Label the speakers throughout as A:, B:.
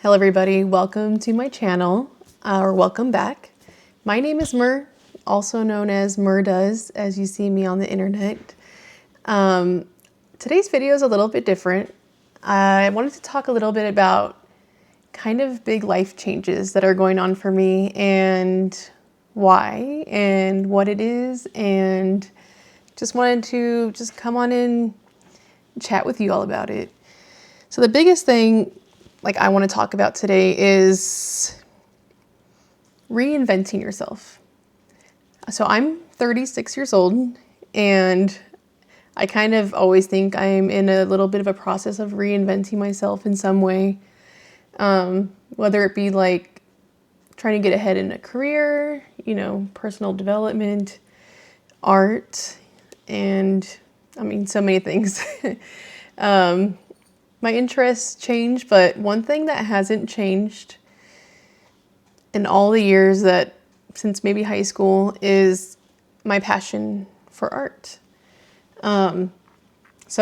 A: Hello everybody, welcome to my channel, or welcome back. My name is Mur, also known as Mur Does, as you see me on the internet. Today's video is a little bit different. I wanted to talk a little bit about kind of big life changes that are going on for me and why and what it is, and just wanted to come on in and chat with you all about it. So the biggest thing I want to talk about today is reinventing yourself. So I'm 36 years old, and I kind of always think I'm in a little bit of a process of reinventing myself in some way. Whether it be like trying to get ahead in a career, personal development, art, and so many things. My interests change, but one thing that hasn't changed in all the years since maybe high school is my passion for art. So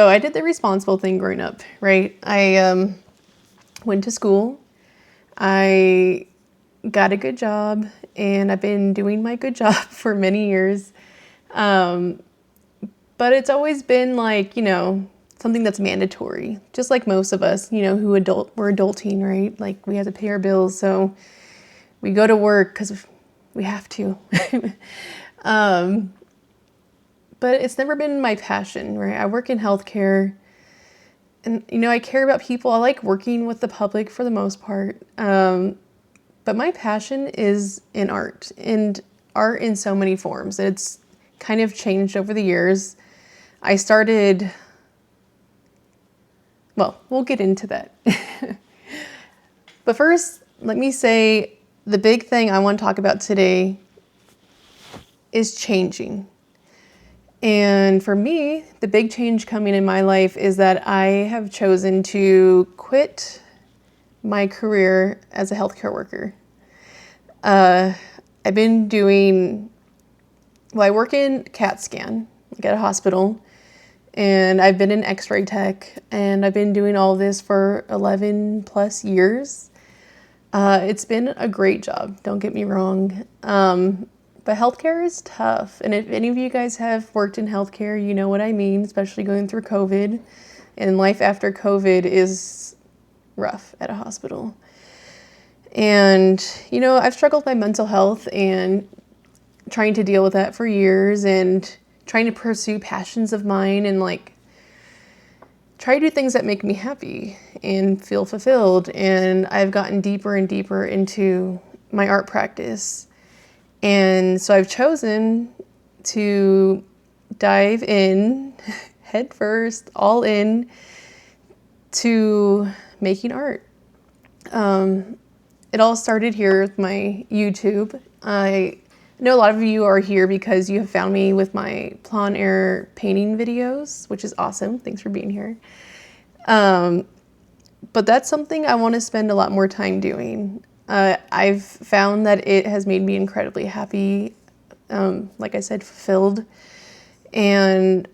A: I did the responsible thing growing up, right? I went to school, I got a good job, and I've been doing my good job for many years. But it's always been something that's mandatory, just like most of us, we're adulting, right? Like we have to pay our bills, so we go to work because we have to. But it's never been my passion, right? I work in healthcare, and I care about people. I like working with the public for the most part. But my passion is in art, and art in so many forms. It's kind of changed over the years. I started, well, we'll get into that. But first, let me say the big thing I want to talk about today is changing. And for me, the big change coming in my life is that I have chosen to quit my career as a healthcare worker. I work in CAT scan, at a hospital, and I've been an x-ray tech, and I've been doing all this for 11 plus years. It's been a great job, don't get me wrong. But healthcare is tough. And if any of you guys have worked in healthcare, you know what I mean, especially going through COVID. And life after COVID is rough at a hospital. And, I've struggled with my mental health and trying to deal with that for years, and trying to pursue passions of mine, and try to do things that make me happy and feel fulfilled. And I've gotten deeper and deeper into my art practice. And so I've chosen to dive in head first, all in, to making art. It all started here with my YouTube. I know a lot of you are here because you have found me with my plein air painting videos, which is awesome. Thanks for being here. But that's something I want to spend a lot more time doing. I've found that it has made me incredibly happy, like I said, fulfilled. And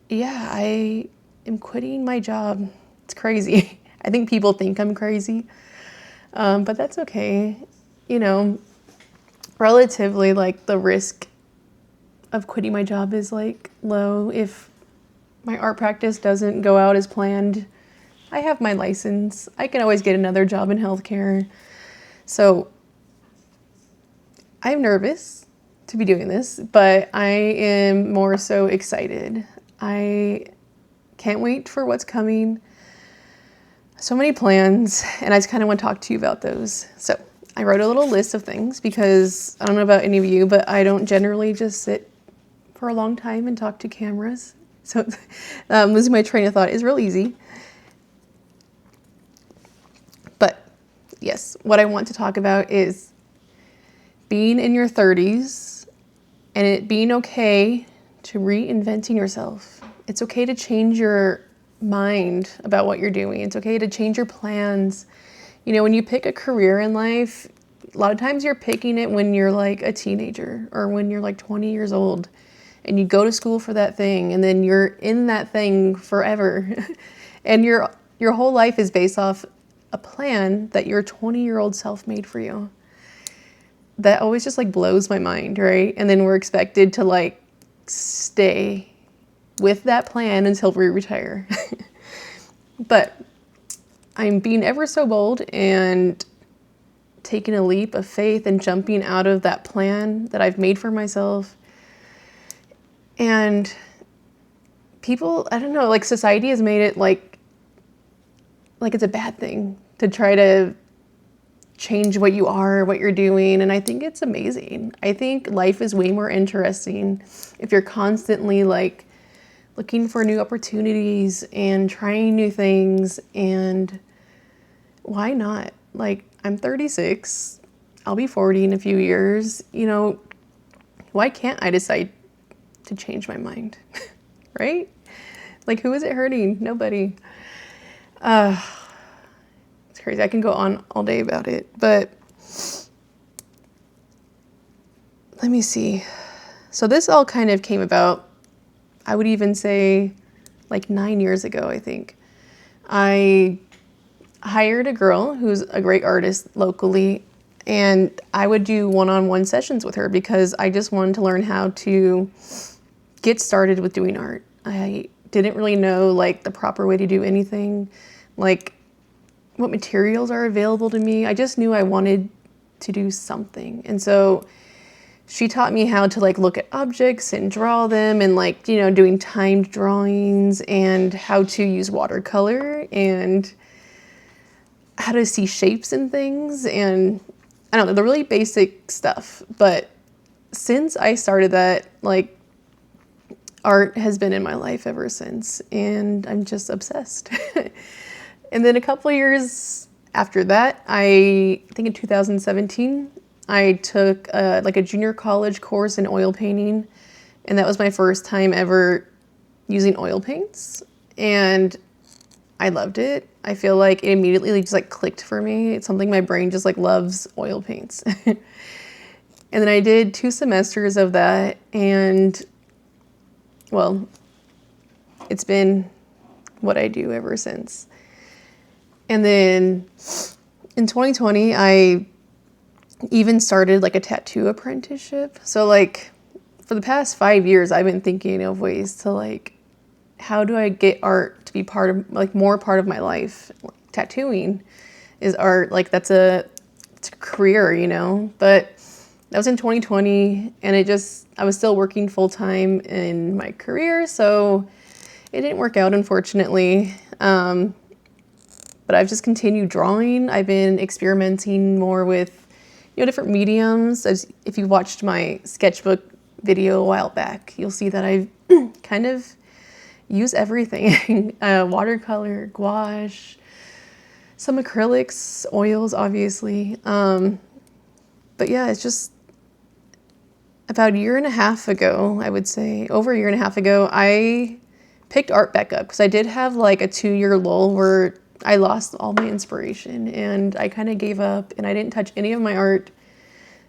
A: yeah, I am quitting my job. It's crazy. I think people think I'm crazy, but that's okay. Relatively, the risk of quitting my job is low. If my art practice doesn't go out as planned, I have my license. I can always get another job in healthcare. So I'm nervous to be doing this, but I am more so excited. I can't wait for what's coming. So many plans, and I just kind of want to talk to you about those. So I wrote a little list of things because I don't know about any of you, but I don't generally just sit for a long time and talk to cameras. So losing my train of thought is real easy. But yes, what I want to talk about is being in your 30s and it being okay to reinventing yourself. It's okay to change your mind about what you're doing. It's okay to change your plans. When you pick a career in life, a lot of times you're picking it when you're a teenager or when you're 20 years old, and you go to school for that thing, and then you're in that thing forever. And your whole life is based off a plan that your 20-year-old self made for you. That always just like blows my mind, right? And then we're expected to like stay with that plan until we retire. But I'm being ever so bold and taking a leap of faith and jumping out of that plan that I've made for myself. And people, I don't know, like society has made it like it's a bad thing to try to change what you are, what you're doing. And I think it's amazing. I think life is way more interesting if you're constantly like looking for new opportunities and trying new things. And why not? Like, I'm 36, I'll be 40 in a few years. You know, why can't I decide to change my mind? Right? Like, who is it hurting? Nobody. It's crazy. I can go on all day about it, but let me see. So this all kind of came about, I would even say like 9 years ago, I think. I hired a girl who's a great artist locally, and I would do one-on-one sessions with her because I just wanted to learn how to get started with doing art. I didn't really know like the proper way to do anything, like what materials are available to me. I just knew I wanted to do something. And so she taught me how to like look at objects and draw them, and like, you know, doing timed drawings and how to use watercolor and how to see shapes and things. And I don't know, the really basic stuff. But since I started that, like, art has been in my life ever since, and I'm just obsessed. And then a couple of years after that, I think in 2017, I took like a junior college course in oil painting, and that was my first time ever using oil paints, and I loved it. I feel like it immediately just like clicked for me. It's something my brain just like loves, oil paints. And then I did 2 semesters of that, and well, it's been what I do ever since. And then in 2020, I even started like a tattoo apprenticeship. So like for the past 5 years, I've been thinking of ways to like, how do I get art to be part of, like, more part of my life? Like, tattooing is art, like it's a career, you know? But that was in 2020, and I was still working full time in my career, so it didn't work out, unfortunately. But I've just continued drawing. I've been experimenting more with, you know, different mediums. If you watched my sketchbook video a while back, you'll see that I've kind of used everything. Watercolor, gouache, some acrylics, oils, obviously. But yeah, it's just about a year and a half ago, I would say, over a year and a half ago, I picked art back up because I did have like a 2-year lull where I lost all my inspiration and I kind of gave up, and I didn't touch any of my art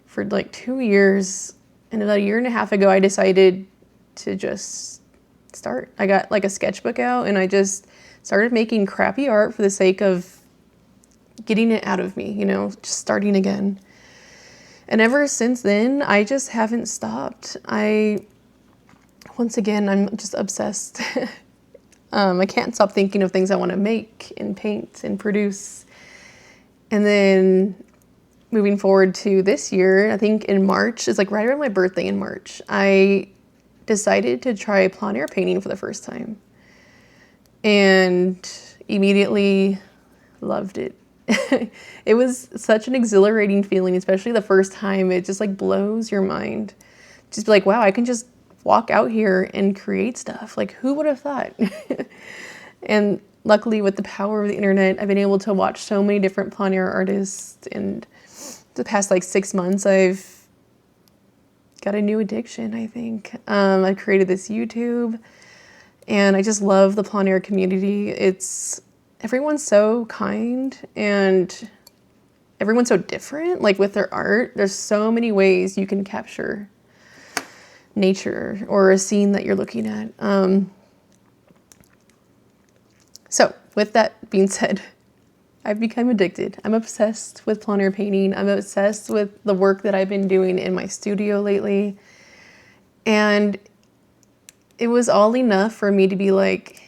A: for like 2 years. And about a year and a half ago, I decided to just start. I got like a sketchbook out, and I just started making crappy art for the sake of getting it out of me, you know, just starting again. And ever since then, I just haven't stopped. Once again, I'm just obsessed. I can't stop thinking of things I want to make and paint and produce. And then moving forward to this year, I think in March, it's like right around my birthday in March, I decided to try plein air painting for the first time. And immediately loved it. It was such an exhilarating feeling, especially the first time. It just like blows your mind. Just be like, wow, I can just walk out here and create stuff. Like, who would have thought? And luckily, with the power of the internet, I've been able to watch so many different plein air artists. And the past like 6 months, I've got a new addiction, I think. I created this YouTube, and I just love the plein air community. Everyone's so kind, and everyone's so different. Like with their art, there's so many ways you can capture nature or a scene that you're looking at. So with that being said, I've become addicted. I'm obsessed with plein air painting. I'm obsessed with the work that I've been doing in my studio lately. And it was all enough for me to be like,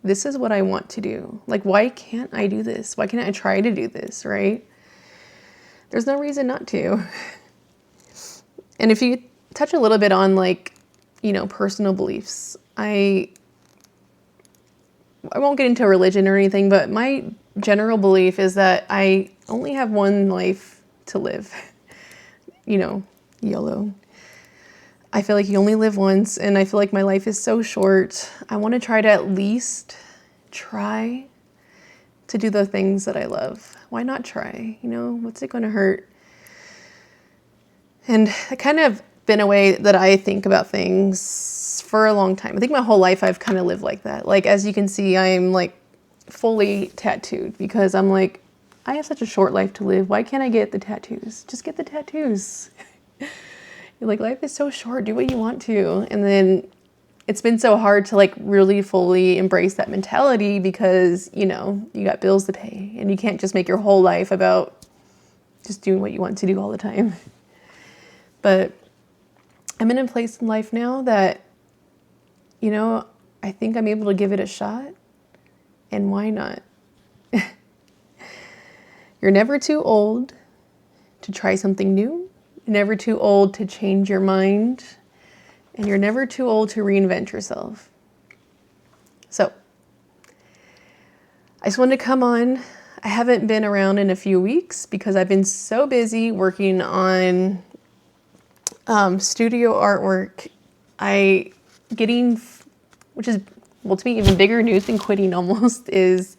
A: this is what I want to do. Like, why can't I do this? Why can't I try to do this, right? There's no reason not to. And if you touch a little bit on like, personal beliefs, I won't get into religion or anything, but my general belief is that I only have one life to live. YOLO. I feel like you only live once, and I feel like my life is so short. I want to try to at least try to do the things that I love. Why not try? What's it going to hurt? And it kind of been a way that I think about things for a long time. I think my whole life I've kind of lived like that. Like, as you can see, I'm like fully tattooed because I'm like, I have such a short life to live. Why can't I get the tattoos? Just get the tattoos. Like, life is so short, do what you want to. And then it's been so hard to like really fully embrace that mentality because, you got bills to pay and you can't just make your whole life about just doing what you want to do all the time. But I'm in a place in life now that, I think I'm able to give it a shot. And why not? You're never too old to try something new. You're never too old to change your mind. And you're never too old to reinvent yourself. So, I just wanted to come on. I haven't been around in a few weeks because I've been so busy working on studio artwork. Which is, well, to me, even bigger news than quitting almost, is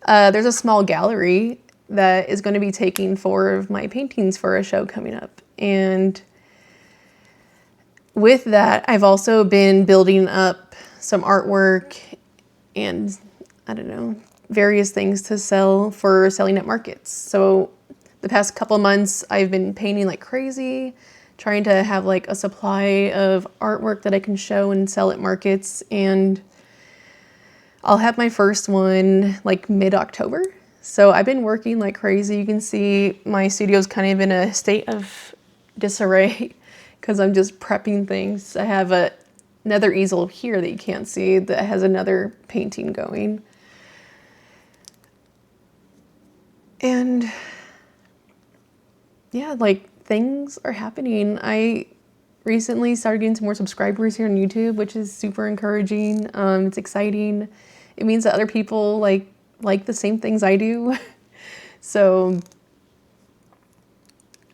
A: there's a small gallery that is going to be taking 4 of my paintings for a show coming up. And with that, I've also been building up some artwork and, various things to sell for selling at markets. So the past couple months, I've been painting like crazy, trying to have like a supply of artwork that I can show and sell at markets. And I'll have my first one like mid-October. So I've been working like crazy. You can see my studio's kind of in a state of disarray because I'm just prepping things. I have another easel here that you can't see that has another painting going. And yeah, like things are happening. I recently started getting some more subscribers here on YouTube, which is super encouraging. It's exciting. It means that other people like the same things I do. So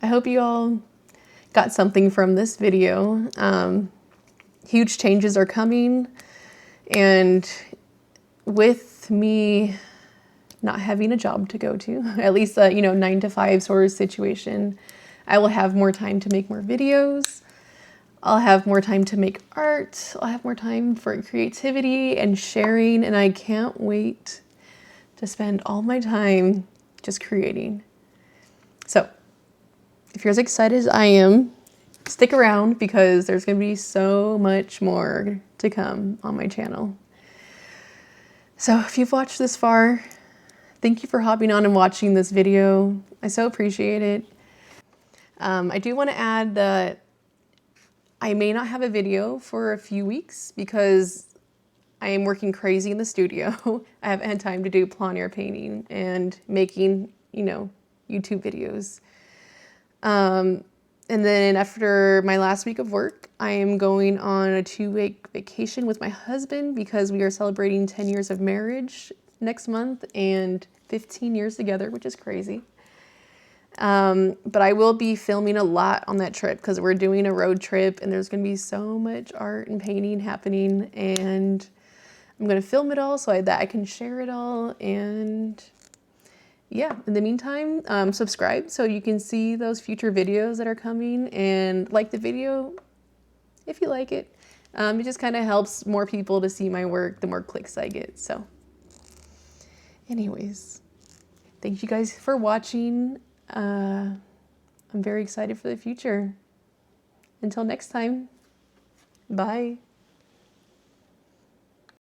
A: I hope you all got something from this video. Huge changes are coming, and with me not having a job to go to, at least a 9-to-5 sort of situation, I will have more time to make more videos. I'll have more time to make art. I'll have more time for creativity and sharing, and I can't wait to spend all my time just creating. So if you're as excited as I am, stick around because there's going to be so much more to come on my channel. So if you've watched this far, thank you for hopping on and watching this video. I so appreciate it. I do want to add that I may not have a video for a few weeks because I am working crazy in the studio. I haven't had time to do plein air painting and making, YouTube videos. And then after my last week of work, I am going on a 2-week vacation with my husband because we are celebrating 10 years of marriage next month and 15 years together, which is crazy. But I will be filming a lot on that trip because we're doing a road trip and there's going to be so much art and painting happening, and I'm going to film it all so that I can share it all. And yeah, in the meantime, subscribe so you can see those future videos that are coming, and like the video if you like it. It just kind of helps more people to see my work the more clicks I get. So anyways, thank you guys for watching. I'm very excited for the future. Until next time, bye.